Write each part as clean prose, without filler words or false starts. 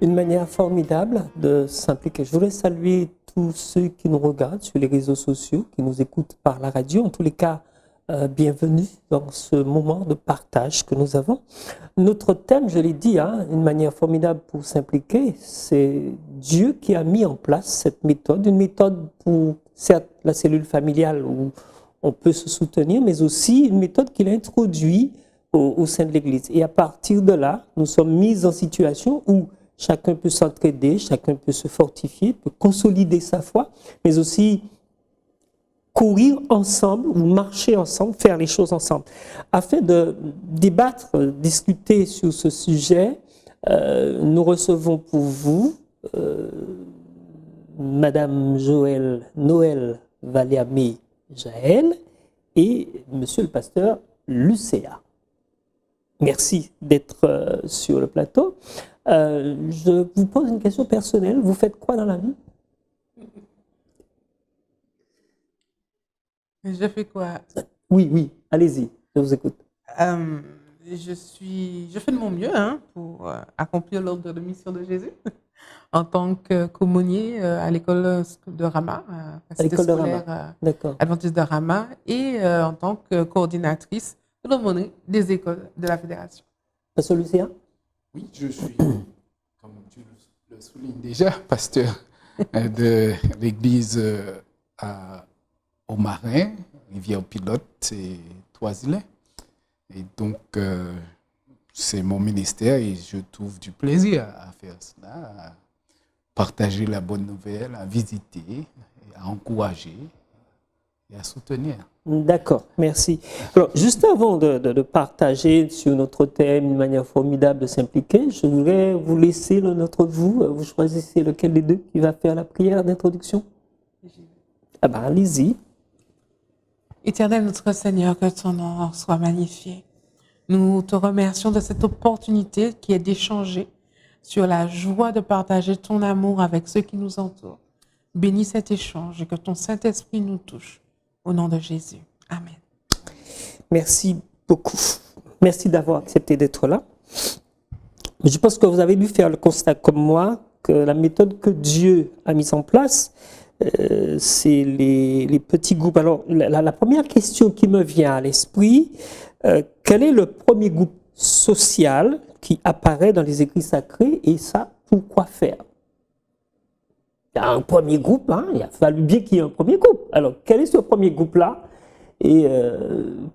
Une manière formidable de s'impliquer. Je voudrais saluer tous ceux qui nous regardent sur les réseaux sociaux, qui nous écoutent par la radio. En tous les cas, bienvenue dans ce moment de partage que nous avons. Notre thème, je l'ai dit, une manière formidable pour s'impliquer, c'est Dieu qui a mis en place cette méthode, une méthode pour, certes, la cellule familiale où on peut se soutenir, mais aussi une méthode qu'il a introduite au sein de l'Église. Et à partir de là, nous sommes mis en situation où chacun peut s'entraider, chacun peut se fortifier, peut consolider sa foi, mais aussi courir ensemble ou marcher ensemble, faire les choses ensemble. Afin de débattre, discuter sur ce sujet, nous recevons pour vous Madame Noël Valéamé-Jaël et Monsieur le pasteur Lucéa. Merci d'être sur le plateau. Je vous pose une question personnelle. Vous faites quoi dans la vie? Je fais quoi? Oui, allez-y, je vous écoute. Je fais de mon mieux pour accomplir l'ordre de mission de Jésus en tant qu'aumônier à l'école de Rama, à l'école de Rama, d'accord. Adventiste de Rama, et en tant que coordinatrice de l'aumônerie des écoles de la Fédération. Pasteur Lucéa? Oui, je suis, comme tu le soulignes déjà, pasteur de l'église au Marin, Rivière-Pilote et Toisillet. Et donc, c'est mon ministère et je trouve du plaisir à faire cela, à partager la bonne nouvelle, à visiter, à encourager et à soutenir. D'accord, merci. Alors, juste avant de partager sur notre thème une manière formidable de s'impliquer, je voudrais vous laisser l'un d'entre vous. Vous choisissez lequel des deux qui va faire la prière d'introduction? Ah ben, allez-y. Éternel notre Seigneur, que ton nom soit magnifié. Nous te remercions de cette opportunité qui est d'échanger sur la joie de partager ton amour avec ceux qui nous entourent. Bénis cet échange et que ton Saint-Esprit nous touche. Au nom de Jésus. Amen. Merci beaucoup. Merci d'avoir accepté d'être là. Je pense que vous avez dû faire le constat comme moi que la méthode que Dieu a mise en place, c'est les petits groupes. Alors, la première question qui me vient à l'esprit, quel est le premier groupe social qui apparaît dans les écrits sacrés et ça, pourquoi faire? Il y a un premier groupe, il a fallu bien qu'il y ait un premier groupe. Alors, quel est ce premier groupe-là? Et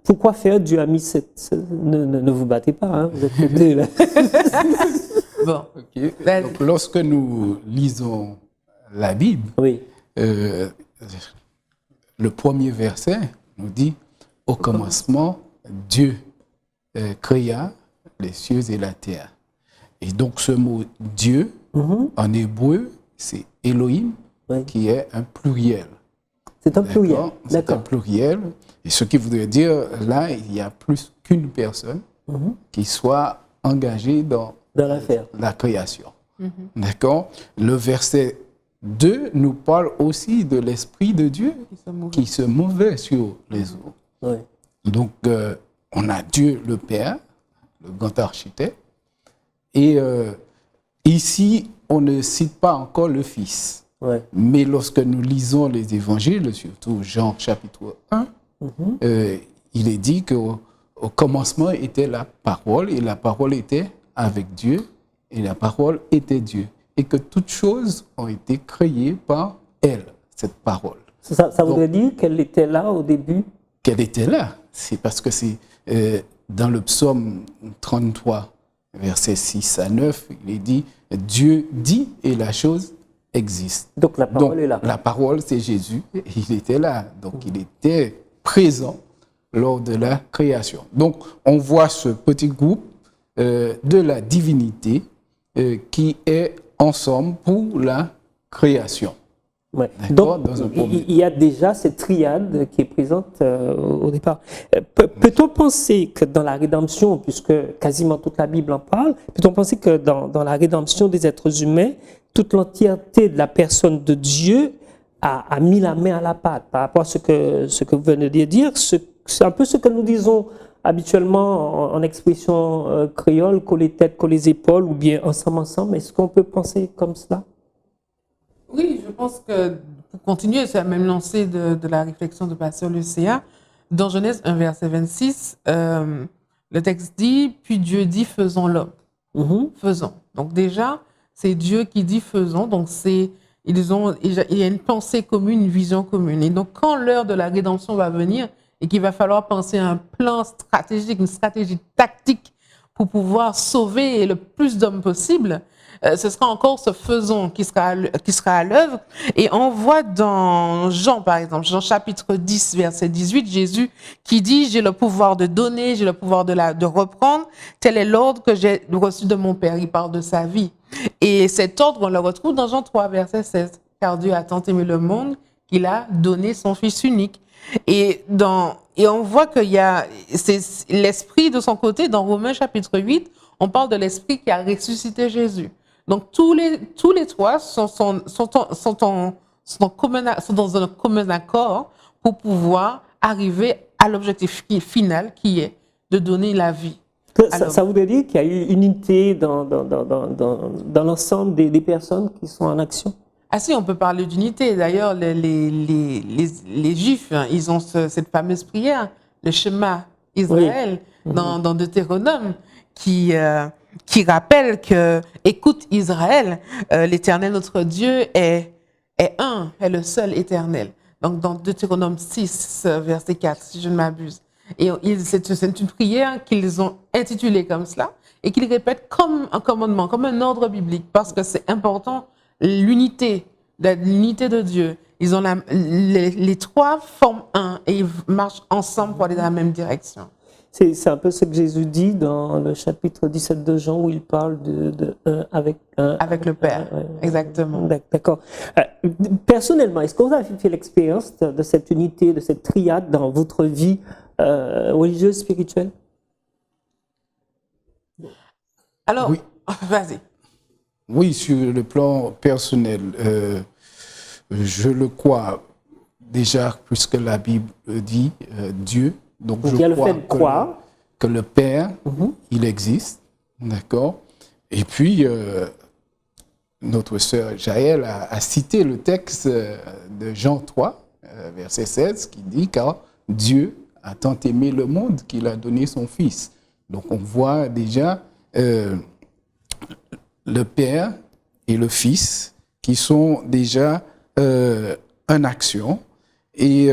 pourquoi faire? Dieu a mis cette... Ne vous battez pas, vous êtes côté, là. Bon. Okay. Donc, lorsque nous lisons la Bible, oui. Le premier verset nous dit « Au commencement, Dieu créa les cieux et la terre ». Et donc, ce mot « Dieu », en hébreu, c'est Elohim, oui, qui est un pluriel. C'est un pluriel, d'accord. C'est un pluriel. Et ce qui voudrait dire, là, il y a plus qu'une personne qui soit engagée dans la création. D'accord? Le verset 2 nous parle aussi de l'Esprit de Dieu qui se mouvait sur les eaux. Oui. Donc, on a Dieu le Père, le grand architecte. Et ici, on ne cite pas encore le Fils. Ouais. Mais lorsque nous lisons les évangiles, surtout Jean chapitre 1, il est dit qu'au commencement était la parole, et la parole était avec Dieu, et la parole était Dieu. Et que toutes choses ont été créées par elle, cette parole. Ça voudrait dire qu'elle était là au début? Qu'elle était là. C'est parce que c'est dans le psaume 33, versets 6 à 9, il est dit « Dieu dit et la chose existe ». Donc la parole est là. La parole, c'est Jésus, il était là. Donc il était présent lors de la création. Donc on voit ce petit groupe de la divinité qui est ensemble pour la création. Ouais. Donc, il y a déjà cette triade qui est présente au départ. Peut-on penser que dans la rédemption, puisque quasiment toute la Bible en parle, peut-on penser que dans la rédemption des êtres humains, toute l'entièreté de la personne de Dieu a mis la main à la pâte par rapport à ce que vous venez de dire? C'est un peu ce que nous disons habituellement en expression créole, coller tête, coller épaules ou bien ensemble. Est-ce qu'on peut penser comme cela? Oui, je pense que pour continuer sur la même lancée de la réflexion de Pasteur Lucéa, dans Genèse 1, verset 26, le texte dit, puis Dieu dit, faisons l'homme. Faisons. Donc déjà, c'est Dieu qui dit faisons. Donc il y a une pensée commune, une vision commune. Et donc quand l'heure de la rédemption va venir et qu'il va falloir penser à un plan stratégique, une stratégie tactique pour pouvoir sauver le plus d'hommes possible, ce sera encore ce faisons qui sera à l'œuvre. Et on voit dans Jean, par exemple, Jean chapitre 10, verset 18, Jésus qui dit « J'ai le pouvoir de donner, j'ai le pouvoir de reprendre. Tel est l'ordre que j'ai reçu de mon Père. » Il parle de sa vie. Et cet ordre, on le retrouve dans Jean 3, verset 16. « Car Dieu a tant aimé le monde qu'il a donné son Fils unique. » Et on voit qu'il y a l'Esprit de son côté, dans Romains chapitre 8, on parle de l'Esprit qui a ressuscité Jésus. Donc, tous les trois sont dans un commun accord pour pouvoir arriver à l'objectif final qui est de donner la vie. Ça voudrait dire qu'il y a eu unité dans l'ensemble des personnes qui sont en action? Ah si, on peut parler d'unité. D'ailleurs, les Juifs, hein, ils ont cette fameuse prière, le Shema Israël, dans Deutéronome, qui rappelle que, écoute Israël, l'Éternel notre Dieu est un, est le seul éternel. Donc dans Deutéronome 6, verset 4, si je ne m'abuse. Et c'est une prière qu'ils ont intitulée comme cela et qu'ils répètent comme un commandement, comme un ordre biblique, parce que c'est important, l'unité de Dieu. Ils ont les trois forment un et ils marchent ensemble pour aller dans la même direction. C'est un peu ce que Jésus dit dans le chapitre 17 de Jean où il parle avec le Père, exactement. D'accord. Personnellement, est-ce que vous avez fait l'expérience de cette unité, de cette triade dans votre vie religieuse, spirituelle? Alors, oui. Vas-y. Oui, sur le plan personnel, je le crois déjà, puisque la Bible dit Dieu. Donc, je crois que le Père, il existe, d'accord? Et puis, notre sœur Jaël a cité le texte de Jean 3, verset 16, qui dit « Car Dieu a tant aimé le monde qu'il a donné son Fils ». Donc, on voit déjà le Père et le Fils qui sont déjà en action. Et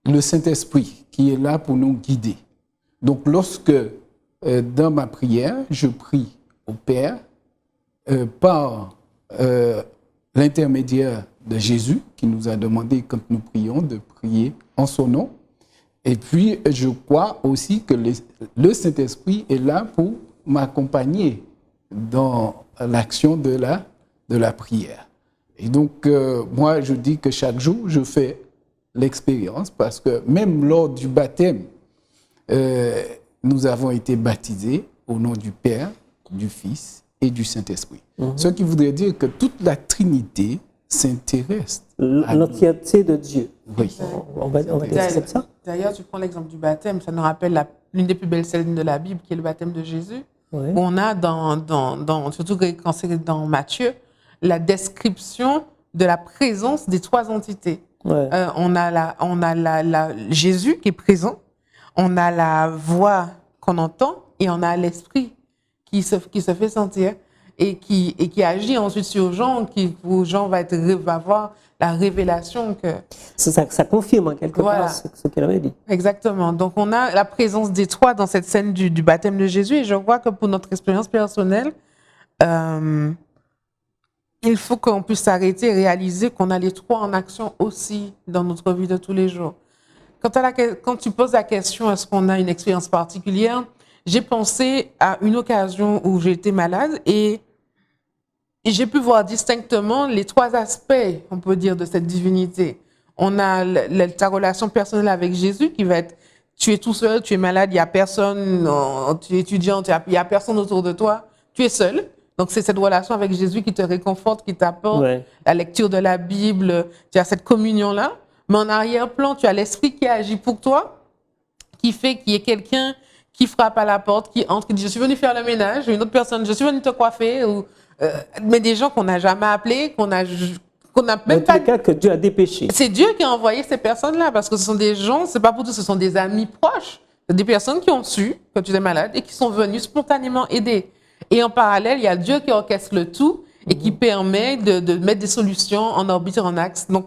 le Saint-Esprit qui est là pour nous guider. Donc, lorsque dans ma prière, je prie au Père par l'intermédiaire de Jésus, qui nous a demandé, quand nous prions, de prier en son nom. Et puis, je crois aussi que le Saint-Esprit est là pour m'accompagner dans l'action de la prière. Et donc, moi, je dis que chaque jour, je fais l'expérience parce que même lors du baptême, nous avons été baptisés au nom du Père, du Fils et du Saint-Esprit. Ce qui voudrait dire que toute la Trinité s'intéresse à l'entièreté de Dieu. Oui. On va dire comme ça. D'ailleurs, tu prends l'exemple du baptême, ça nous rappelle l'une des plus belles scènes de la Bible, qui est le baptême de Jésus, où on a, surtout quand c'est dans Matthieu, la description de la présence des trois entités. On a Jésus qui est présent, on a la voix qu'on entend et on a l'esprit qui se fait sentir et qui agit ensuite sur Jean, où Jean va avoir la révélation que... Ça confirme en quelque part ce qu'elle avait dit. Exactement. Donc, on a la présence des trois dans cette scène du baptême de Jésus et je crois que pour notre expérience personnelle, il faut qu'on puisse s'arrêter et réaliser qu'on a les trois en action aussi dans notre vie de tous les jours. Quand tu poses la question, est-ce qu'on a une expérience particulière, j'ai pensé à une occasion où j'ai été malade et j'ai pu voir distinctement les trois aspects, on peut dire, de cette divinité. On a ta relation personnelle avec Jésus qui va être, tu es tout seul, tu es malade, il n'y a personne, tu es étudiant, il n'y a personne autour de toi, tu es seul. Donc, c'est cette relation avec Jésus qui te réconforte, qui t'apporte Ouais. la lecture de la Bible. Tu as cette communion-là. Mais en arrière-plan, tu as l'Esprit qui agit pour toi, qui fait qu'il y ait quelqu'un qui frappe à la porte, qui entre, qui dit « Je suis venu faire le ménage », une autre personne « Je suis venu te coiffer », mais des gens qu'on n'a jamais appelés, qu'on n'a Dans même tous pas... les cas, que Dieu a dépêché. C'est Dieu qui a envoyé ces personnes-là, parce que ce sont des gens, c'est pas pour tout, ce sont des amis proches, des personnes qui ont su que tu es malade et qui sont venues spontanément aider. Et en parallèle, il y a Dieu qui orchestre le tout et qui permet de mettre des solutions en orbite, en axe. Donc,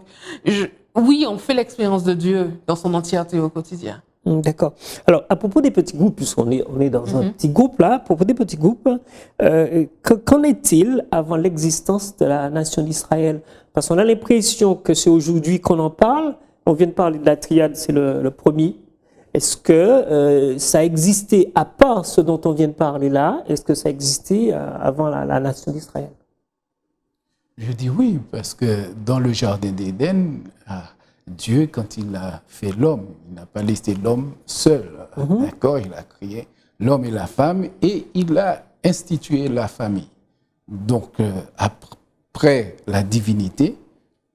oui, on fait l'expérience de Dieu dans son entièreté au quotidien. D'accord. Alors, à propos des petits groupes, puisqu'on est dans un petit groupe là, à propos des petits groupes, qu'en est-il avant l'existence de la nation d'Israël? Parce qu'on a l'impression que c'est aujourd'hui qu'on en parle. On vient de parler de la triade, c'est le premier. Est-ce que ça existait à part ce dont on vient de parler là? Est-ce que ça existait avant la nation d'Israël? Je dis oui, parce que dans le jardin d'Éden, Dieu, quand il a fait l'homme, il n'a pas laissé l'homme seul. D'accord? Il a créé l'homme et la femme et il a institué la famille. Donc, après la divinité,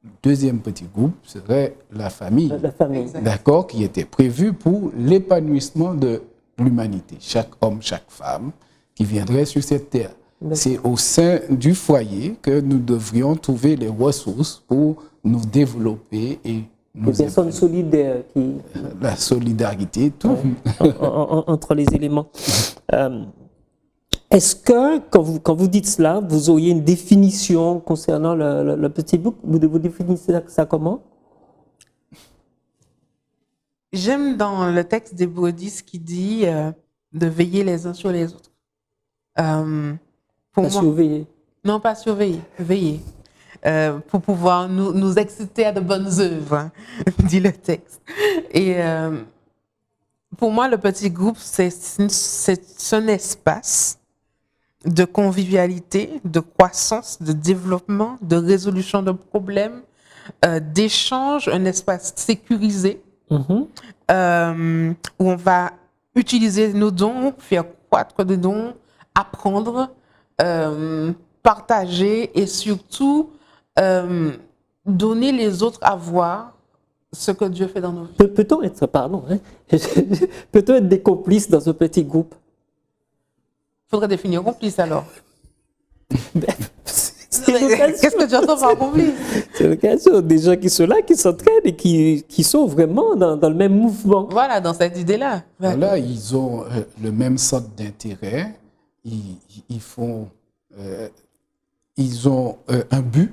le deuxième petit groupe serait la famille. La famille. D'accord? Qui était prévu pour l'épanouissement de l'humanité. Chaque homme, chaque femme qui viendrait sur cette terre. C'est au sein du foyer que nous devrions trouver les ressources pour nous développer et nous Des personnes solidaires qui... La solidarité, tout. entre les éléments. Est-ce que, quand vous dites cela, vous auriez une définition concernant le petit groupe? Vous définissez ça comment? J'aime dans le texte d'Hébreux 10 qui dit de veiller les uns sur les autres. Pour Pas moi, surveiller. non, pas surveiller, veiller. Pour pouvoir nous exciter à de bonnes œuvres, hein, dit le texte. Et pour moi, le petit groupe, c'est un espace de convivialité, de croissance, de développement, de résolution de problèmes, d'échange, un espace sécurisé où on va utiliser nos dons, faire croître des dons, apprendre, partager et surtout donner les autres à voir ce que Dieu fait dans nos vies. Peut-on être, pardon, hein, peut-on être des complices dans un petit groupe? Il faudrait définir complice alors. Qu'est-ce que tu entends par complice? C'est l'occasion. Des gens qui sont là, qui s'entraident et qui sont vraiment dans le même mouvement. Voilà, dans cette idée-là. Voilà, ils ont le même centre d'intérêt. Ils ont un but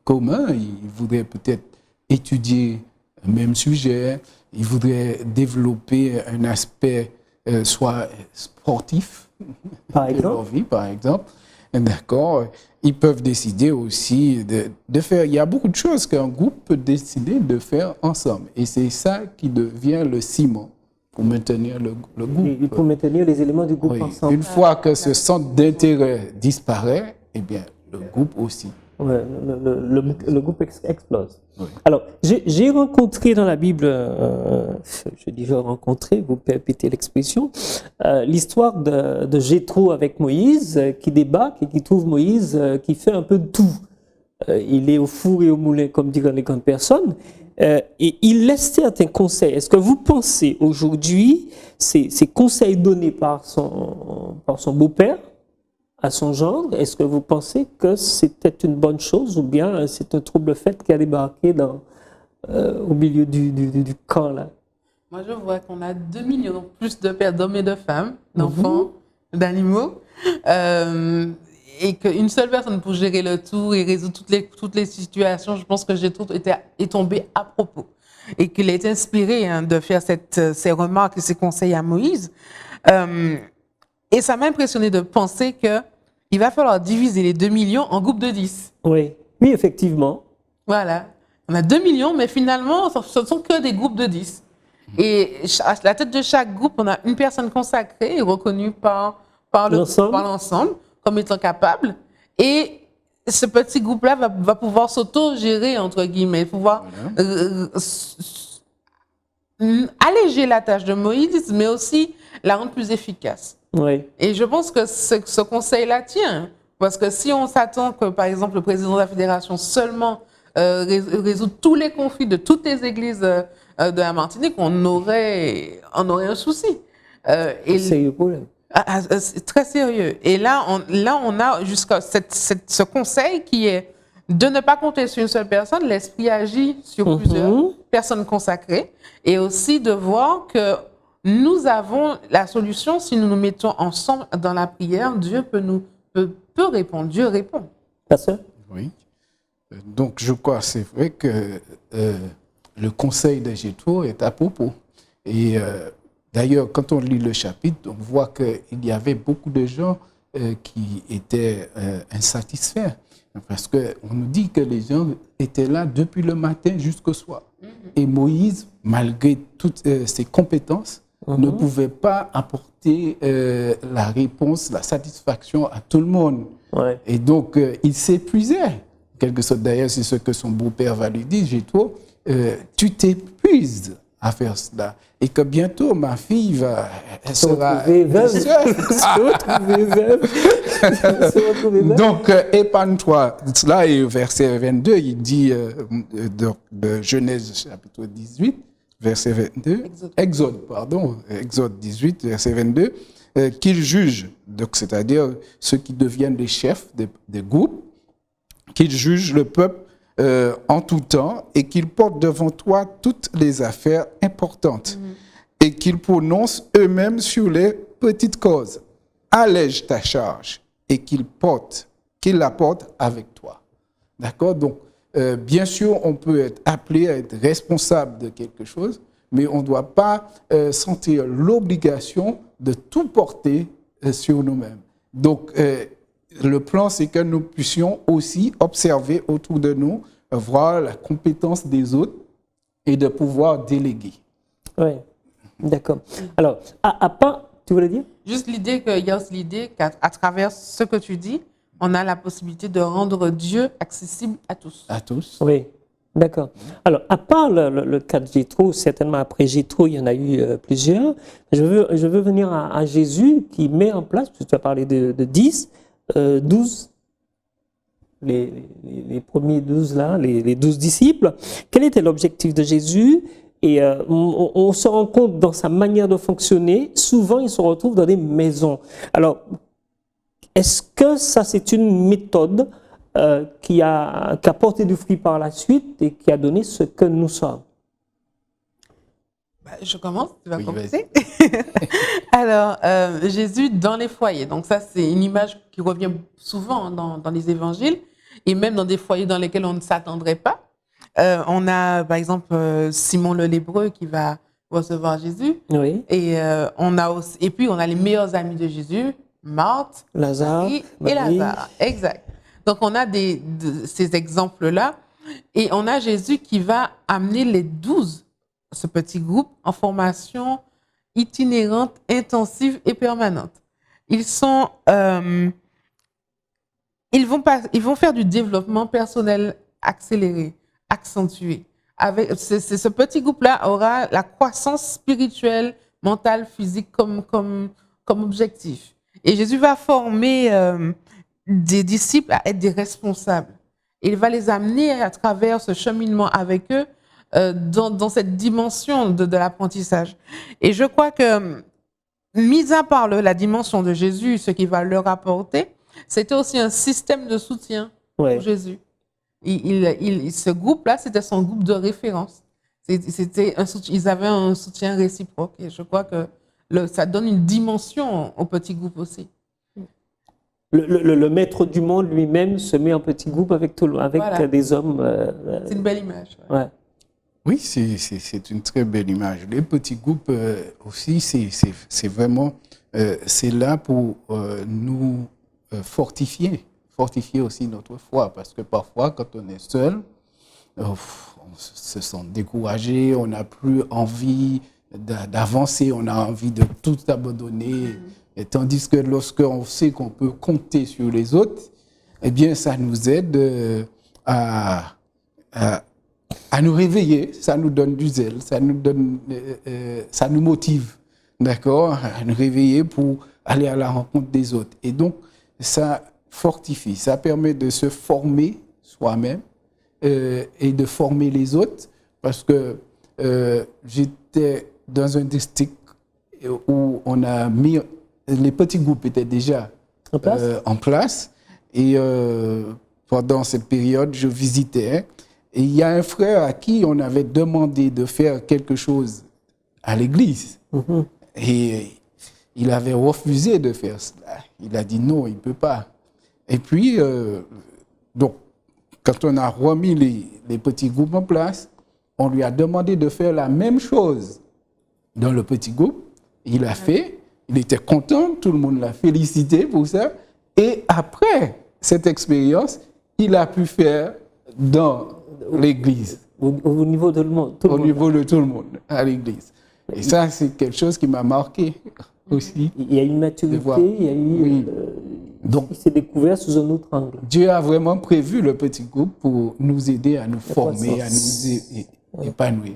commun. Ils voudraient peut-être étudier un même sujet. Ils voudraient développer un aspect soit sportif de leur vie, par exemple. D'accord. Ils peuvent décider aussi de faire. Il y a beaucoup de choses qu'un groupe peut décider de faire ensemble. Et c'est ça qui devient le ciment pour maintenir le groupe. Et pour maintenir les éléments du groupe ensemble. Une fois que ce centre d'intérêt disparaît, eh bien, le groupe aussi. Ouais, le groupe explose. Oui. Alors, j'ai rencontré dans la Bible, je dis j'ai rencontré, vous répétez l'expression, l'histoire de Jéthro avec Moïse, qui débarque et qui trouve Moïse qui fait un peu de tout. Il est au four et au moulin, comme disent les grandes personnes, et il laisse certains conseils. Est-ce que vous pensez aujourd'hui, ces conseils donnés par son beau-père, à son gendre, est-ce que vous pensez que c'était une bonne chose ou bien c'est un trouble fait qui a débarqué au milieu du camp là? Moi, je vois qu'on a 2 millions, donc plus de pères d'hommes et de femmes, d'enfants, d'animaux, et qu'une seule personne pour gérer le tout et résoudre toutes les situations, je pense que Jéthro est tombé à propos. Et qu'il a été inspiré de faire ces remarques et ces conseils à Moïse. Et ça m'a impressionné de penser qu'il va falloir diviser les 2 millions en groupes de 10. Oui, oui, effectivement. Voilà. On a 2 millions, mais finalement, ce ne sont que des groupes de 10. Et à la tête de chaque groupe, on a une personne consacrée et reconnue par l'ensemble comme étant capable. Et ce petit groupe-là va pouvoir s'auto-gérer, entre guillemets, pouvoir alléger la tâche de Moïse, mais aussi la rendre plus efficace. Oui. Et je pense que ce conseil-là tient Parce que si on s'attend que, par exemple, le président de la fédération seulement résout tous les conflits de toutes les églises de la Martinique, on aurait un souci. C'est le problème. C'est très sérieux. Et là, on a jusqu'à ce conseil qui est de ne pas compter sur une seule personne. L'Esprit agit sur plusieurs personnes consacrées. Et aussi de voir que nous avons la solution si nous nous mettons ensemble dans la prière. Dieu peut répondre. Dieu répond. Pasteur? Oui. Donc, je crois, c'est vrai que le conseil de Jétro est à propos. Et d'ailleurs, quand on lit le chapitre, on voit qu'il y avait beaucoup de gens qui étaient insatisfaits. Parce qu'on nous dit que les gens étaient là depuis le matin jusqu'au soir. Et Moïse, malgré toutes ses compétences, ne pouvait pas apporter la réponse, la satisfaction à tout le monde. Ouais. Et donc, il s'épuisait. Quelque chose, d'ailleurs, c'est ce que son beau-père va lui dire, Jétro, tu t'épuises à faire cela. Et que bientôt, ma fille elle sera... Donc, épargne-toi. Cela est au verset 22, il dit, de Genèse chapitre 18, verset 22, Exode 18, verset 22, qu'il juge, donc c'est-à-dire ceux qui deviennent les chefs des groupes, qu'ils jugent le peuple en tout temps et qu'ils portent devant toi toutes les affaires importantes et qu'ils prononcent eux-mêmes sur les petites causes. Allège ta charge et qu'ils la portent avec toi. D'accord? Donc, bien sûr, on peut être appelé à être responsable de quelque chose, mais on ne doit pas sentir l'obligation de tout porter sur nous-mêmes. Donc, le plan, c'est que nous puissions aussi observer autour de nous, voir la compétence des autres et de pouvoir déléguer. Oui, d'accord. Alors, à part, tu voulais dire? Juste l'idée qu'il y a aussi l'idée qu'à travers ce que tu dis, on a la possibilité de rendre Dieu accessible à tous. À tous. Oui, d'accord. Alors, à part le cas de Jétro, certainement après Jétro, il y en a eu plusieurs. Je veux venir à Jésus qui met en place, parce que tu as parlé de 10, 12, les premiers 12 là, les 12 disciples. Quel était l'objectif de Jésus? Et on se rend compte dans sa manière de fonctionner, souvent il se retrouve dans des maisons. Alors, est-ce que ça c'est une méthode qui a porté du fruit par la suite et qui a donné ce que nous sommes? Je commence, tu vas Oui, commencer. Alors, Jésus dans les foyers. Donc ça, c'est une image qui revient souvent dans les évangiles et même dans des foyers dans lesquels on ne s'attendrait pas. On a, par exemple, Simon le lépreux qui va recevoir Jésus. Oui. Et, et puis, on a les meilleurs amis de Jésus, Marthe, Lazare, Marie et Lazare. Exact. Donc, on a ces exemples-là. Et on a Jésus qui va amener les 12, ce petit groupe, en formation itinérante, intensive et permanente. Ils vont faire du développement personnel accéléré, accentué. Ce petit groupe-là aura la croissance spirituelle, mentale, physique comme objectif. Et Jésus va former des disciples à être des responsables. Et il va les amener à travers ce cheminement avec eux dans cette dimension de l'apprentissage. Et je crois que, mis à part la dimension de Jésus, ce qu'il va leur apporter, c'était aussi un système de soutien pour Jésus. Ce groupe-là, c'était son groupe de référence. Ils avaient un soutien réciproque. Et je crois que ça donne une dimension au petit groupe aussi. Le maître du monde lui-même se met en petit groupe avec voilà. Des hommes. C'est une belle image. Ouais. Oui, c'est une très belle image. Les petits groupes aussi, c'est vraiment, c'est là pour nous fortifier aussi notre foi, parce que parfois, quand on est seul, on se sent découragé, on n'a plus envie d'avancer, on a envie de tout abandonner. Et tandis que lorsqu'on sait qu'on peut compter sur les autres, eh bien, ça nous aide à nous réveiller, ça nous donne du zèle, ça nous motive, d'accord, à nous réveiller pour aller à la rencontre des autres. Et donc, ça fortifie, ça permet de se former soi-même et de former les autres, parce que j'étais dans un district où on a mis, les petits groupes étaient déjà en place, et pendant cette période, je visitais, et il y a un frère à qui on avait demandé de faire quelque chose à l'église, et il avait refusé de faire cela. Il a dit non, il ne peut pas. Et puis, donc, quand on a remis les petits groupes en place, on lui a demandé de faire la même chose dans le petit groupe. Il a fait, il était content, tout le monde l'a félicité pour ça. Et après cette expérience, il a pu faire dans l'église. Au niveau de tout le monde. Au niveau de tout le monde, à l'église. Et ça, c'est quelque chose qui m'a marqué aussi. Il y a une maturité, il y a eu... Oui. Donc, il s'est découvert sous un autre angle. Dieu a vraiment prévu le petit groupe pour nous aider à nous former, à nous épanouir.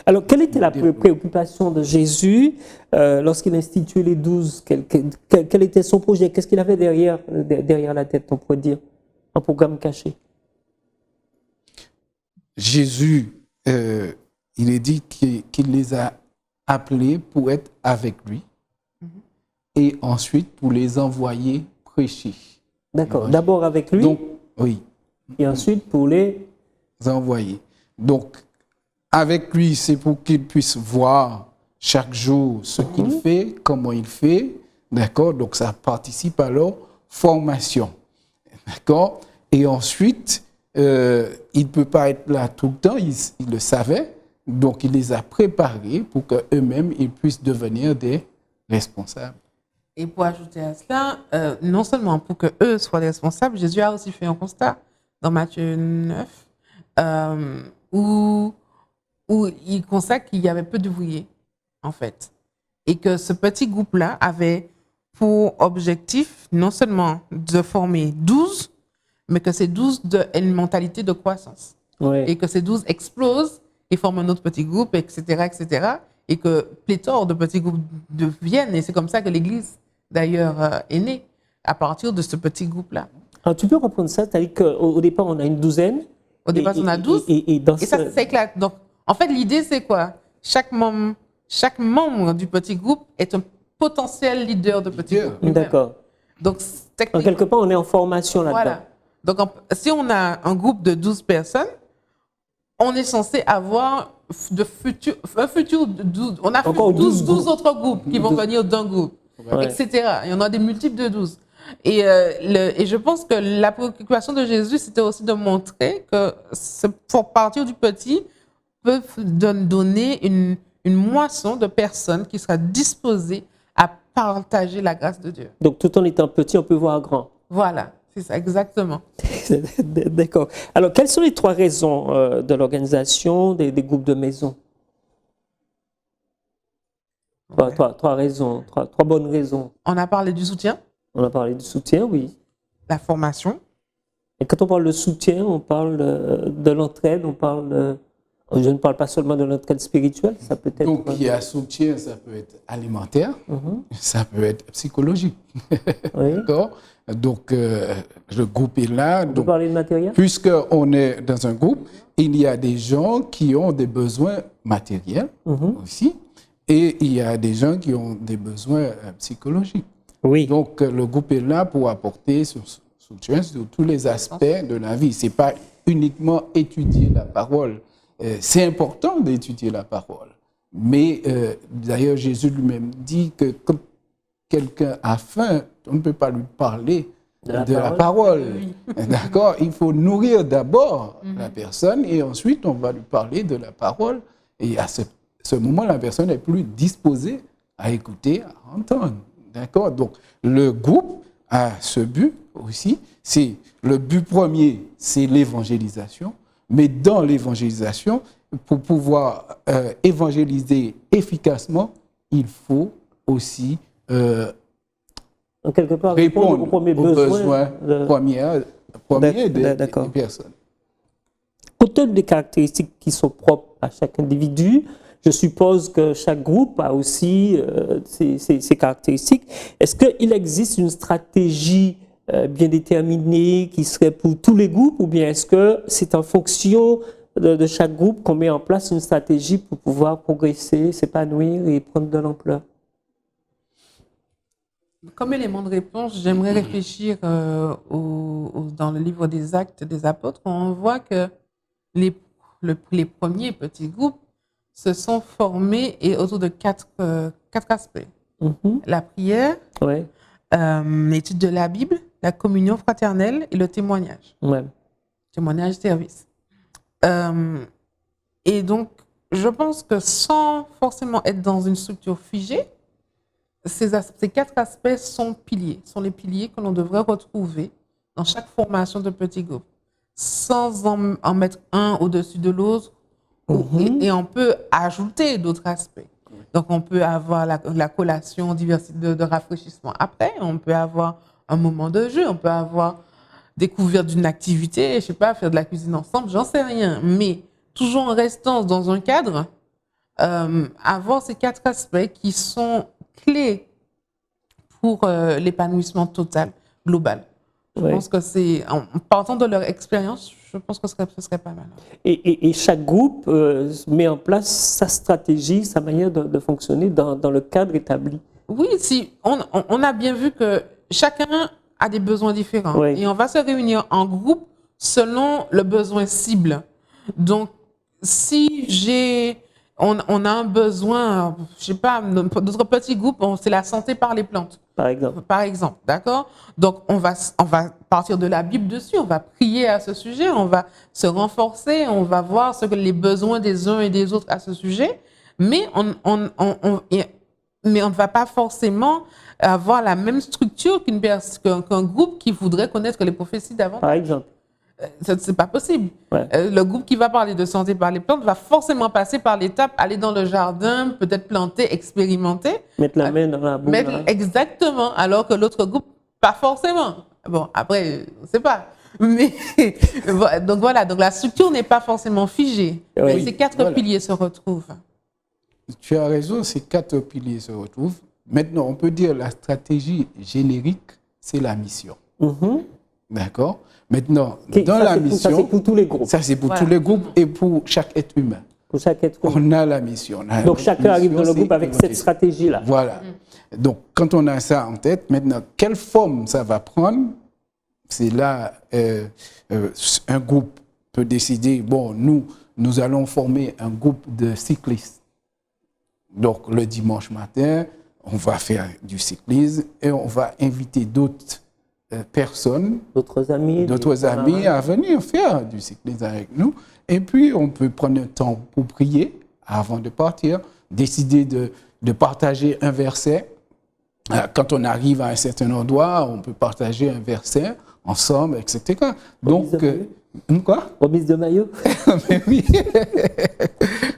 Alors, quelle était la préoccupation de Jésus lorsqu'il instituait les 12 quel était son projet? Qu'est-ce qu'il avait derrière la tête, on pourrait dire? Un programme caché. Jésus, il est dit qu'il les a appelés pour être avec lui et ensuite pour les envoyer prêcher. D'accord. D'abord avec lui. Donc, oui. Et ensuite pour les envoyer. Donc, avec lui, c'est pour qu'il puisse voir chaque jour ce qu'il fait, comment il fait. D'accord? Donc, ça participe à leur formation. D'accord? Et ensuite, il ne peut pas être là tout le temps, il le savait. Donc, il les a préparés pour qu'eux-mêmes, ils puissent devenir des responsables. Et pour ajouter à cela, non seulement pour qu'eux soient les responsables, Jésus a aussi fait un constat dans Matthieu 9, où il constate qu'il y avait peu d'ouvriers, en fait. Et que ce petit groupe-là avait pour objectif non seulement de former 12, mais que ces 12 aient une mentalité de croissance. Ouais. Et que ces 12 explosent et forment un autre petit groupe, etc., etc. Et que pléthore de petits groupes deviennent. Et c'est comme ça que l'Église, d'ailleurs, est née, à partir de ce petit groupe-là. Alors, tu peux reprendre ça, c'est-à-dire qu'au départ, on a une douzaine. Au départ, on a 12. Et ça s'éclate. Donc, en fait, l'idée, c'est quoi? Chaque membre du petit groupe est un potentiel leader de petit groupe. D'accord. Donc, en quelque part, on est en formation là-dedans. Voilà. Donc, si on a un groupe de 12 personnes, on est censé avoir un futur de 12. On a 12 autres groupes qui vont venir d'un groupe, etc. Il y en a des multiples de 12. Et je pense que la préoccupation de Jésus, c'était aussi de montrer que pour partir du petit, peut donner une moisson de personnes qui sera disposée à partager la grâce de Dieu. Donc, tout en étant petit, on peut voir grand. Voilà, c'est ça, exactement. D'accord. Alors, quelles sont les 3 raisons de l'organisation des groupes de maison? Trois raisons, trois bonnes raisons. On a parlé du soutien. On a parlé du soutien, oui. La formation. Et quand on parle de soutien, on parle de l'entraide, je ne parle pas seulement de l'entraide spirituelle, ça peut être... Donc, il y a soutien, ça peut être alimentaire, ça peut être psychologique. Oui. D'accord? Donc, le groupe est là. On peut parler de matériel? Puisqu'on est dans un groupe, il y a des gens qui ont des besoins matériels aussi, et il y a des gens qui ont des besoins psychologiques. Oui. Donc, le groupe est là pour apporter son soutien sur tous les aspects de la vie. Ce n'est pas uniquement étudier la parole. C'est important d'étudier la parole. Mais d'ailleurs, Jésus lui-même dit que quand quelqu'un a faim, on ne peut pas lui parler de la parole. D'accord? Il faut nourrir d'abord la personne et ensuite on va lui parler de la parole. Et à ce moment, la personne est plus disposée à écouter, à entendre. D'accord? Donc, le groupe a ce but aussi. Le but premier, c'est l'évangélisation. Mais dans l'évangélisation, pour pouvoir évangéliser efficacement, il faut aussi en quelque part, répondre aux premiers aux besoins premiers des personnes. Compte tenu des caractéristiques qui sont propres à chaque individu, je suppose que chaque groupe a aussi ses caractéristiques. Est-ce qu'il existe une stratégie bien déterminé qui serait pour tous les groupes, ou bien est-ce que c'est en fonction de chaque groupe qu'on met en place une stratégie pour pouvoir progresser, s'épanouir et prendre de l'ampleur? Comme élément de réponse, j'aimerais réfléchir dans le livre des Actes des Apôtres. On voit que les premiers petits groupes se sont formés et autour de quatre aspects. La prière, Ouais, l'étude de la Bible, la communion fraternelle et le témoignage. ouais, Témoignage service. Et donc, je pense que sans forcément être dans une structure figée, ces quatre aspects sont les piliers que l'on devrait retrouver dans chaque formation de petits groupes, sans en mettre un au-dessus de l'autre, et on peut ajouter d'autres aspects. Donc, on peut avoir la collation, diversité de rafraîchissement après, on peut avoir un moment de jeu, on peut avoir découverte d'une activité, je sais pas, faire de la cuisine ensemble, j'en sais rien, mais toujours en restant dans un cadre, avoir ces quatre aspects qui sont clés pour l'épanouissement total, global. Je ouais. pense que en partant de leur expérience, je pense que ce serait pas mal. Et chaque groupe met en place sa stratégie, sa manière de fonctionner dans le cadre établi. Oui, si on a bien vu que chacun a des besoins différents, Oui. et on va se réunir en groupe selon le besoin cible. Donc, si on a un besoin, je sais pas, notre petit groupe, c'est la santé par les plantes. Par exemple, d'accord? Donc, on va partir de la Bible dessus, on va prier à ce sujet, on va se renforcer, on va voir les besoins des uns et des autres à ce sujet, mais on ne va pas forcément avoir la même structure qu'un groupe qui voudrait connaître les prophéties d'avant. Par exemple. C'est pas possible. Ouais. Le groupe qui va parler de santé par les plantes va forcément passer par l'étape, aller dans le jardin, peut-être planter, expérimenter. Mettre la main dans la boue. Exactement, alors que l'autre groupe, pas forcément. Bon, après, on ne sait pas. Mais, donc voilà, donc la structure n'est pas forcément figée. Oui. Mais ces quatre piliers se retrouvent. Tu as raison, ces quatre piliers se retrouvent. Maintenant, on peut dire la stratégie générique, c'est la mission. D'accord? Maintenant, dans la mission... Ça, c'est pour tous les groupes. Ça, c'est pour tous les groupes et pour chaque être humain. Pour chaque être humain. On a la mission. Donc, chacun arrive dans le groupe avec cette stratégie-là. Voilà. Donc, quand on a ça en tête, maintenant, quelle forme ça va prendre? C'est là, un groupe peut décider, bon, nous allons former un groupe de cyclistes. Donc, le dimanche matin, on va faire du cyclisme et on va inviter d'autres personnes, d'autres amis à venir faire du cyclisme avec nous. Et puis, on peut prendre un temps pour prier avant de partir, décider de partager un verset. Quand on arrive à un certain endroit, on peut partager un verset ensemble, etc. Donc, quoi? Remise de maillot. Mais oui.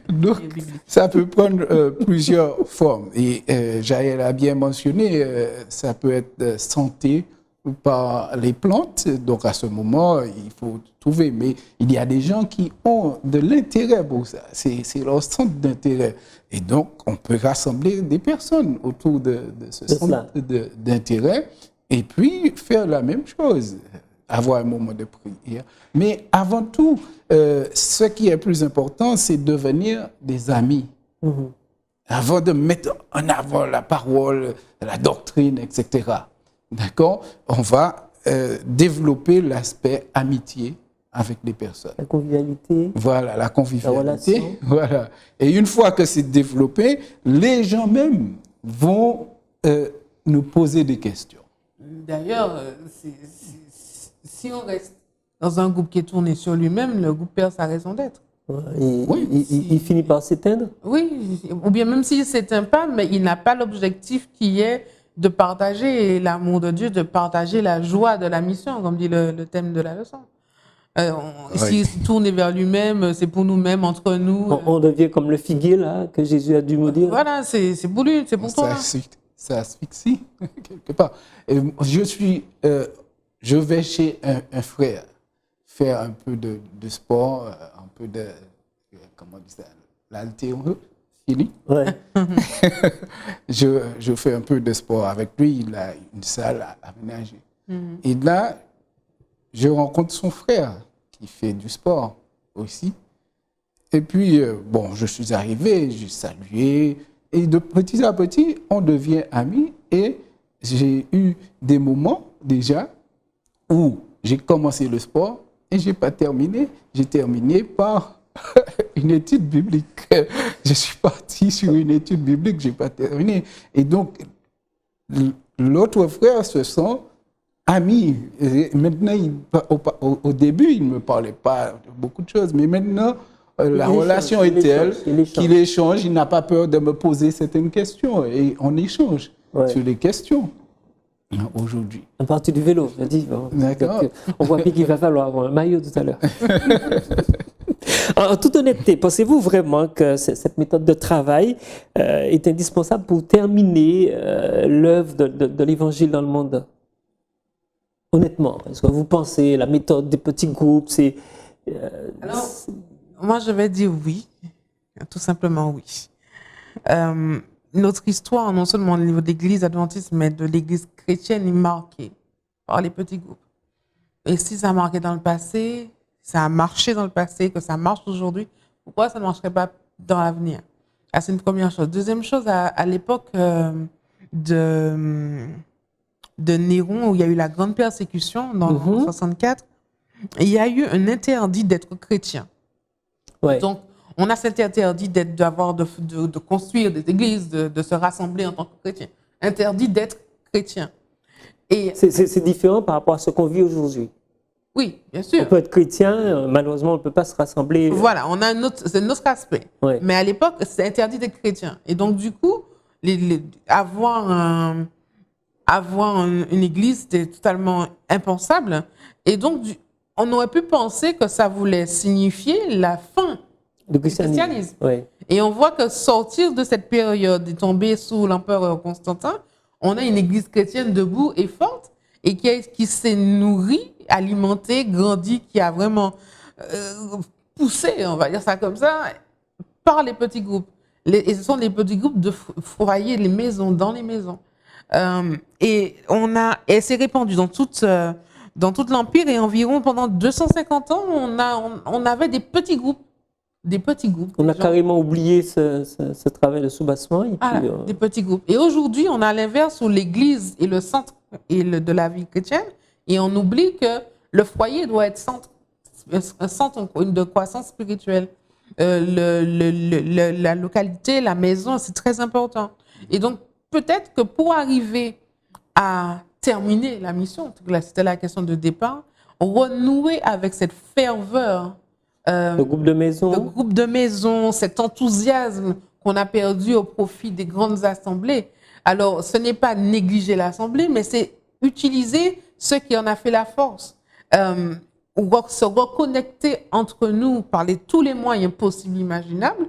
Donc, ça peut prendre plusieurs formes. Et Jaël a bien mentionné, ça peut être santé par les plantes. Donc, à ce moment, il faut trouver. Mais il y a des gens qui ont de l'intérêt pour ça. C'est leur centre d'intérêt. Et donc, on peut rassembler des personnes autour de ce centre d'intérêt et puis faire la même chose, avoir un moment de prière. Mais avant tout, ce qui est plus important, c'est devenir des amis. Avant de mettre en avant la parole, la doctrine, etc. D'accord? On va développer l'aspect amitié avec les personnes. La convivialité. Voilà, la convivialité. La relation. Voilà. Et une fois que c'est développé, les gens même vont nous poser des questions. D'ailleurs, si on reste dans un groupe qui est tourné sur lui-même, le groupe perd sa raison d'être. Il finit par s'éteindre. Oui, ou bien même s'il ne s'éteint pas, mais il n'a pas l'objectif qui est de partager l'amour de Dieu, de partager la joie de la mission, comme dit le thème de la leçon. S'il se tourne vers lui-même, c'est pour nous-mêmes, entre nous. On devient comme le figuier là, que Jésus a dû maudire. Voilà, c'est pour lui, c'est pour toi. Ça asphyxie, quelque part. Et je vais chez un frère faire un peu de sport, un peu de, comment on dit ça, l'haltérophilie. Ouais. Je fais un peu de sport avec lui, il a une salle aménagée. Et là, je rencontre son frère qui fait du sport aussi. Et puis, bon, je suis arrivé, j'ai salué. Et de petit à petit, on devient amis. Et j'ai eu des moments déjà où j'ai commencé le sport et je n'ai pas terminé. J'ai terminé par une étude biblique. Je suis parti sur une étude biblique, je n'ai pas terminé. Et donc, l'autre frère se sent ami. Et maintenant, au début, il ne me parlait pas de beaucoup de choses, mais maintenant, la relation est telle qu'il échange, il n'a pas peur de me poser certaines questions et on échange sur les questions aujourd'hui. À partir du vélo, je dis. Bon, d'accord. On voit bien qu'il va falloir avoir un maillot tout à l'heure. En toute honnêteté, pensez-vous vraiment que cette méthode de travail est indispensable pour terminer l'œuvre de l'Évangile dans le monde? Honnêtement, est-ce que vous pensez la méthode des petits groupes, c'est... Alors, moi, je vais dire oui, tout simplement oui. Notre histoire, non seulement au niveau de l'Église adventiste, mais de l'Église chrétienne, est marquée par les petits groupes. Et si ça a marqué dans le passé, ça a marché dans le passé, que ça marche aujourd'hui, pourquoi ça ne marcherait pas dans l'avenir? C'est une première chose. Deuxième chose, à l'époque de Néron, où il y a eu la grande persécution, dans 1964, il y a eu un interdit d'être chrétien. Ouais. Donc, on a cet interdit de construire des églises, de se rassembler en tant que chrétien. Interdit d'être chrétien. Et c'est différent par rapport à ce qu'on vit aujourd'hui. oui, bien sûr. On peut être chrétien, malheureusement, on ne peut pas se rassembler. Voilà, c'est un autre aspect. Ouais. Mais à l'époque, c'est interdit d'être chrétien. Et donc, du coup, avoir une église, c'était totalement impensable. Et donc, on aurait pu penser que ça voulait signifier la fin du christianisme. Ouais. Et on voit que sortir de cette période et tomber sous l'empereur Constantin, on a une église chrétienne debout et forte et qui s'est nourrie, alimentée, grandie, qui a vraiment poussé, on va dire ça comme ça, par les petits groupes. Et ce sont les petits groupes de foyers, les maisons, dans les maisons. Et c'est répandu dans tout l'Empire et environ pendant 250 ans, on avait des petits groupes. On a carrément oublié ce travail de soubassement. Des petits groupes. Et aujourd'hui, on a l'inverse où l'Église est le centre de la vie chrétienne et on oublie que le foyer doit être un centre de croissance spirituelle. La localité, la maison, c'est très important. Et donc, peut-être que pour arriver à terminer la mission, c'était la question de départ, renouer avec cette ferveur. Le groupe de maison. Cet enthousiasme qu'on a perdu au profit des grandes assemblées. Alors, ce n'est pas négliger l'assemblée, mais c'est utiliser ce qui en a fait la force. Se reconnecter entre nous par tous les moyens possibles, imaginables,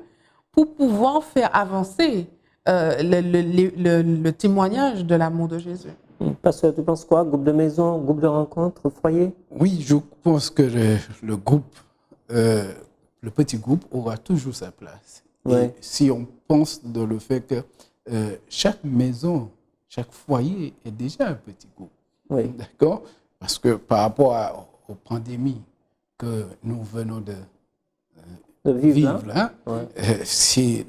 pour pouvoir faire avancer le témoignage de l'amour de Jésus. Pasteur, tu penses quoi? Groupe de maison, groupe de rencontre, foyer? Oui, je pense que le groupe, le petit groupe aura toujours sa place. Ouais. Et si on pense dans le fait que chaque maison, chaque foyer est déjà un petit groupe. Oui. D'accord? Parce que par rapport aux pandémies que nous venons de vivre là, c'est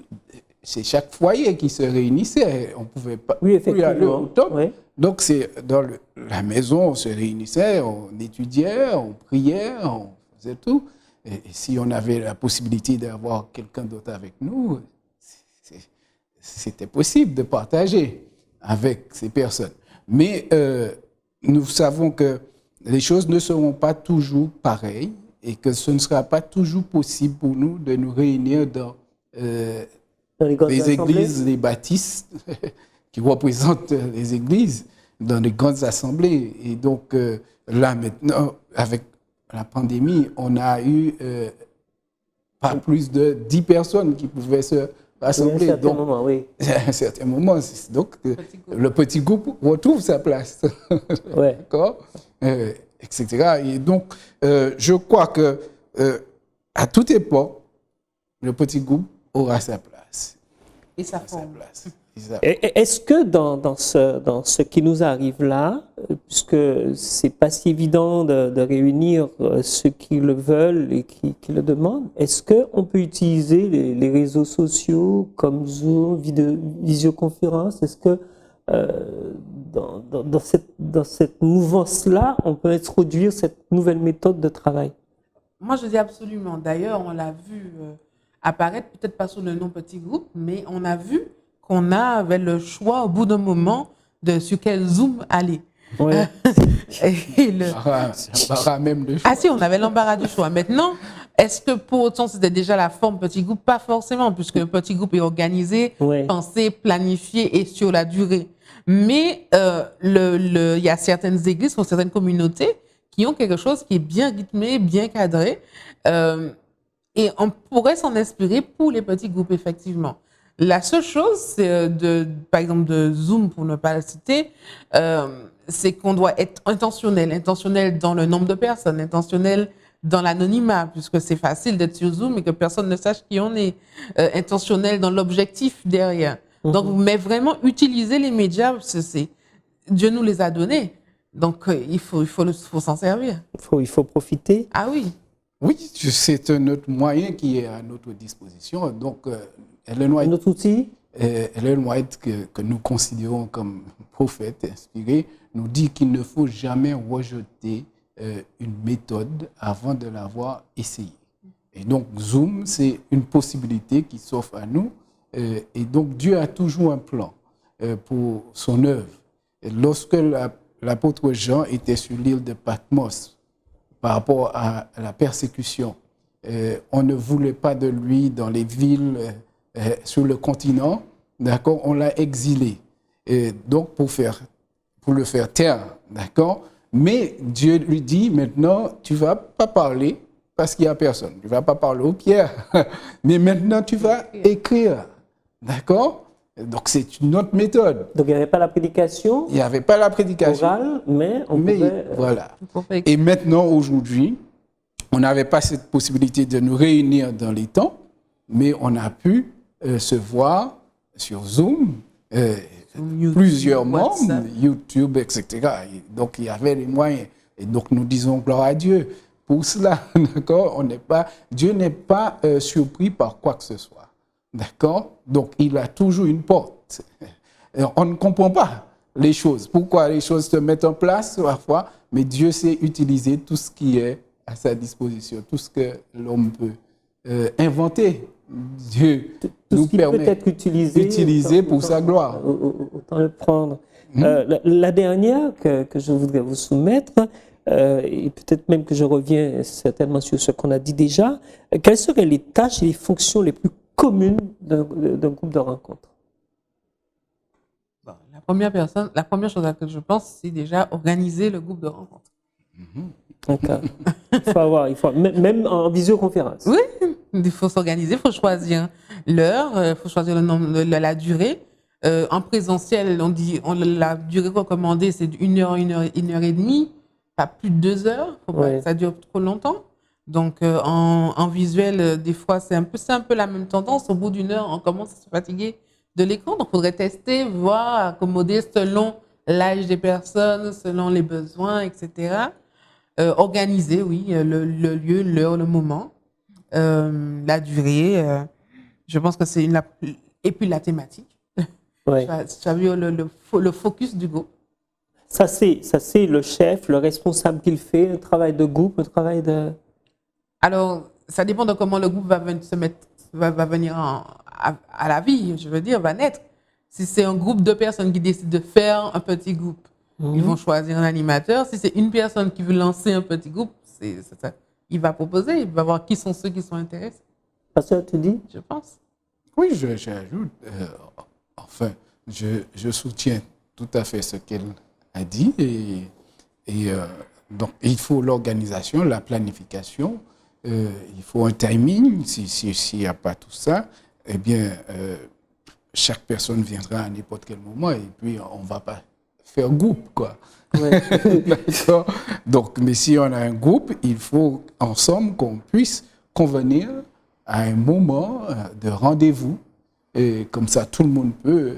chaque foyer qui se réunissait. On ne pouvait pas oui, plus aller au top. Oui. Donc, c'est dans la maison, on se réunissait, on étudiait, on priait, on faisait tout. Et si on avait la possibilité d'avoir quelqu'un d'autre avec nous, c'était possible de partager avec ces personnes. Mais nous savons que les choses ne seront pas toujours pareilles et que ce ne sera pas toujours possible pour nous de nous réunir dans les églises, les baptistes qui représentent les églises dans les grandes assemblées. Et donc là maintenant, avec la pandémie, on a eu pas plus de 10 personnes qui pouvaient se rassembler. À un certain moment. Donc, le petit groupe retrouve sa place. Ouais. D'accord, etc. Et donc, je crois que à toute époque, le petit groupe aura sa place. Et sa forme. ça. Est-ce que dans ce qui nous arrive là, puisque c'est pas si évident de réunir ceux qui le veulent et qui le demandent, est-ce qu'on peut utiliser les réseaux sociaux comme Zoom, visioconférence? Est-ce que dans cette mouvance-là, on peut introduire cette nouvelle méthode de travail? Moi, je dis absolument. D'ailleurs, on l'a vu apparaître, peut-être pas sous le nom petit groupe, mais on a vu qu'on avait le choix au bout d'un moment de sur quel Zoom aller. Ouais. Même de Ah si, on avait l'embarras du choix. Maintenant, est-ce que pour autant c'était déjà la forme petit groupe? Pas forcément, puisque le petit groupe est organisé, Ouais. pensé, planifié et sur la durée. Mais il y a certaines églises ou certaines communautés qui ont quelque chose qui est bien rythmé, bien cadré. Et on pourrait s'en inspirer pour les petits groupes, effectivement. La seule chose, c'est par exemple, de Zoom, pour ne pas le citer, c'est qu'on doit être intentionnel dans le nombre de personnes, intentionnel dans l'anonymat, puisque c'est facile d'être sur Zoom et que personne ne sache qui on est, intentionnel dans l'objectif derrière. Donc, mais vraiment utiliser les médias, Dieu nous les a donnés. Donc, il faut s'en servir. Il faut profiter. Ah oui. Oui, c'est un autre moyen qui est à notre disposition. Donc, Ellen White, Notre outil? Ellen White que nous considérons comme prophète inspiré, nous dit qu'il ne faut jamais rejeter une méthode avant de l'avoir essayée. Et donc, Zoom, c'est une possibilité qui s'offre à nous. Et donc, Dieu a toujours un plan pour son œuvre. Et lorsque l'apôtre Jean était sur l'île de Patmos, par rapport à la persécution, on ne voulait pas de lui dans les villes sur le continent, d'accord, on l'a exilé. Et donc, pour le faire taire, d'accord, mais Dieu lui dit maintenant, tu ne vas pas parler parce qu'il n'y a personne. Tu ne vas pas parler aux pierres, mais maintenant tu vas écrire, d'accord. Donc, c'est une autre méthode. Donc, il n'y avait pas la prédication Il n'y avait pas la prédication. orale, mais on pouvait... Voilà. Et maintenant, aujourd'hui, on n'avait pas cette possibilité de nous réunir dans les temps, mais on a pu se voir sur Zoom, YouTube, plusieurs membres, WhatsApp. YouTube, etc. Et donc, il y avait les moyens. Et donc, nous disons gloire à Dieu pour cela. D'accord. Dieu n'est pas surpris par quoi que ce soit. D'accord. Donc, il a toujours une porte. Et on ne comprend pas les choses. Pourquoi les choses se mettent en place parfois, mais Dieu sait utiliser tout ce qui est à sa disposition, tout ce que l'homme peut inventer. Dieu Tout nous ce qui permet peut être utilisé pour sa gloire. Autant le prendre. La dernière que je voudrais vous soumettre, et peut-être même que je reviens certainement sur ce qu'on a dit déjà, quelles seraient les tâches et les fonctions les plus communes d'un groupe de rencontre? Bon, la première chose à laquelle je pense, c'est déjà organiser le groupe de rencontre. D'accord. Il faut même en visioconférence. Oui, il faut s'organiser, il faut choisir l'heure, il faut choisir le nombre, la durée. En présentiel, la durée recommandée, c'est une heure et demie, pas plus de 2 heures, faut pas que ça dure trop longtemps. Donc, en visuel, des fois, c'est un peu la même tendance. Au bout d'une heure, on commence à se fatiguer de l'écran. Donc, il faudrait tester, voir, accommoder selon l'âge des personnes, selon les besoins, etc. Organiser, oui, le lieu, l'heure, le moment, la durée. Je pense que c'est et puis la thématique. Ouais. Tu as vu le focus du groupe. Ça, c'est le chef, le responsable qui le fait, un travail de groupe, un travail de... Alors, ça dépend de comment le groupe va venir à la vie, je veux dire, va naître. Si c'est un groupe de personnes qui décident de faire un petit groupe, ils vont choisir un animateur. Si c'est une personne qui veut lancer un petit groupe, il va proposer, il va voir qui sont ceux qui sont intéressés. Pasteur, tu dis? Je pense. Oui, j'ajoute, je soutiens tout à fait ce qu'elle a dit. Donc, il faut l'organisation, la planification, il faut un timing. S'il n'y a pas tout ça, eh bien, chaque personne viendra à n'importe quel moment et puis on ne va pas faire groupe, quoi. Ouais. D'accord. Donc, mais si on a un groupe, il faut ensemble qu'on puisse convenir à un moment de rendez-vous et comme ça tout le monde peut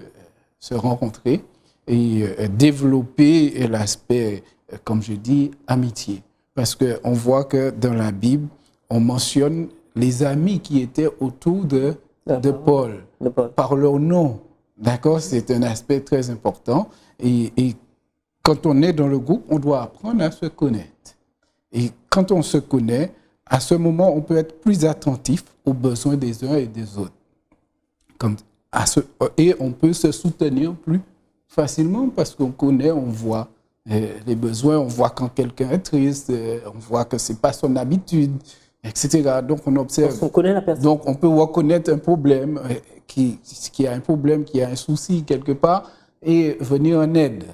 se rencontrer et développer l'aspect, comme je dis, amitié. Parce qu'on voit que dans la Bible, on mentionne les amis qui étaient autour de Paul, par leur nom. D'accord? C'est un aspect très important. Et quand on est dans le groupe, on doit apprendre à se connaître. Et quand on se connaît, à ce moment, on peut être plus attentif aux besoins des uns et des autres. Et on peut se soutenir plus facilement parce qu'on connaît, on voit les besoins, on voit quand quelqu'un est triste, on voit que ce n'est pas son habitude, etc. Donc, on observe. Parce qu'on connaît la personne. Donc, on peut reconnaître un problème, qui a un problème, qui a un souci quelque part, et venir en aide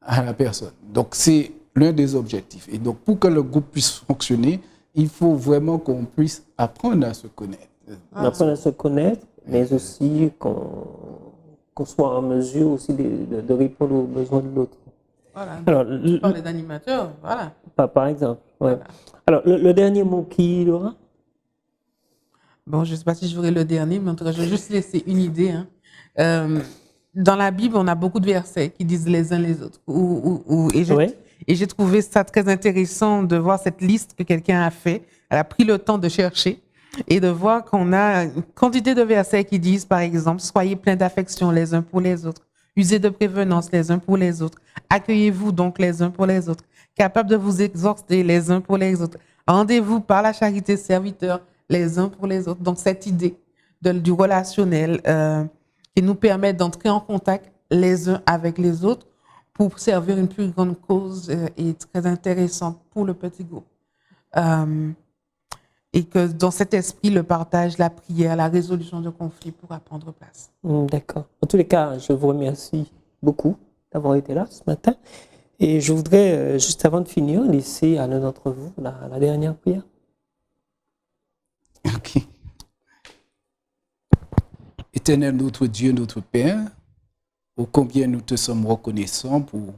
à la personne. Donc, c'est l'un des objectifs. Et donc, pour que le groupe puisse fonctionner, il faut vraiment qu'on puisse apprendre à se connaître. Apprendre à se connaître, mais aussi qu'on soit en mesure aussi de répondre aux besoins de l'autre. Voilà. Alors, tu parlais d'animateur, voilà. Par exemple, ouais. Voilà. Alors, le dernier mot, qui l'aura? Bon, je ne sais pas si je ferai le dernier, mais en tout cas, je vais juste laisser une idée. Dans la Bible, on a beaucoup de versets qui disent les uns les autres. Et j'ai trouvé ça très intéressant de voir cette liste que quelqu'un a fait. Elle a pris le temps de chercher et de voir qu'on a une quantité de versets qui disent, par exemple, soyez pleins d'affection les uns pour les autres, usez de prévenance les uns pour les autres, accueillez-vous donc les uns pour les autres, capables de vous exhorter les uns pour les autres, rendez-vous par la charité serviteurs les uns pour les autres. Donc, cette idée du relationnel qui nous permet d'entrer en contact les uns avec les autres pour servir une plus grande cause est très intéressante pour le petit groupe. Et que dans cet esprit, le partage, la prière, la résolution de conflits pourra prendre place. D'accord. En tous les cas, je vous remercie beaucoup d'avoir été là ce matin. Et je voudrais, juste avant de finir, laisser à l'un d'entre vous la dernière prière. Ok. Éternel notre Dieu, notre Père, ô combien nous te sommes reconnaissants pour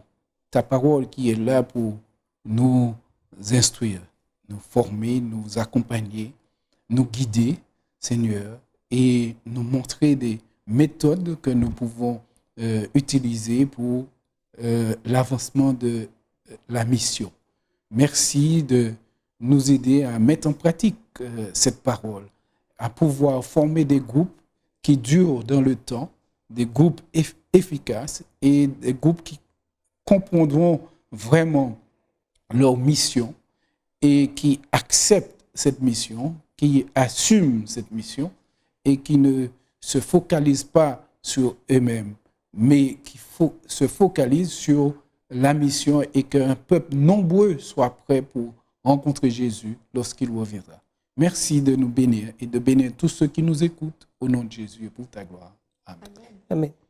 ta parole qui est là pour nous instruire, nous former, nous accompagner, nous guider, Seigneur, et nous montrer des méthodes que nous pouvons utiliser pour l'avancement de la mission. Merci de nous aider à mettre en pratique cette parole, à pouvoir former des groupes qui durent dans le temps, des groupes efficaces et des groupes qui comprendront vraiment leur mission et qui acceptent cette mission, qui assument cette mission et qui ne se focalisent pas sur eux-mêmes, mais qui se focalisent sur la mission et qu'un peuple nombreux soit prêt pour rencontrer Jésus lorsqu'il reviendra. Merci de nous bénir et de bénir tous ceux qui nous écoutent au nom de Jésus et pour ta gloire. Amen. Amen.